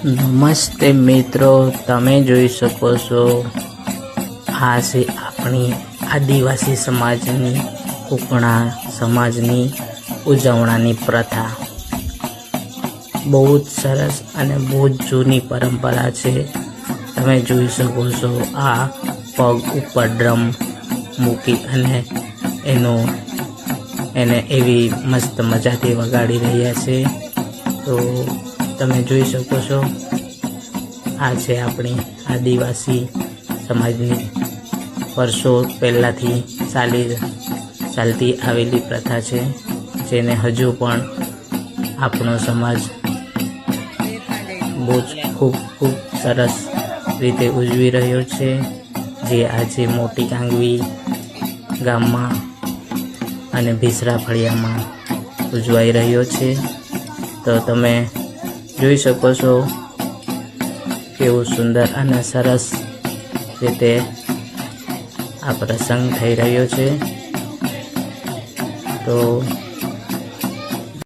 નમસ્તે મિત્રો, તમે જોઈ શકો છો આ છે આપણી આદિવાસી સમાજની કુકણા સમાજની ઉજવણાની પ્રથા। બહુ જ સરસ અને બહુ જ જૂની પરંપરા છે। તમે જોઈ શકો છો આ પગ ઉપર ડ્રમ મૂકી અને એને એવી મસ્ત મજાથી વગાડી રહ્યા છે। તો તમે જોઈ શકો છો આ છે આપણી આદિવાસી સમાજની વર્ષો પહેલાંથી ચાલતી આવેલી પ્રથા છે, જેને હજુ પણ આપણો સમાજ બહુ જ ખૂબ સરસ રીતે ઉજવી રહ્યો છે, જે આજે મોટી કાંગવી ગામમાં અને ભીસરા ફળિયામાં ઉજવાઈ રહ્યો છે। તો તમે જોઈ શકો છો કેવું સુંદર અને સરસ રીતે આ પ્રસંગ થઈ રહ્યો છે। તો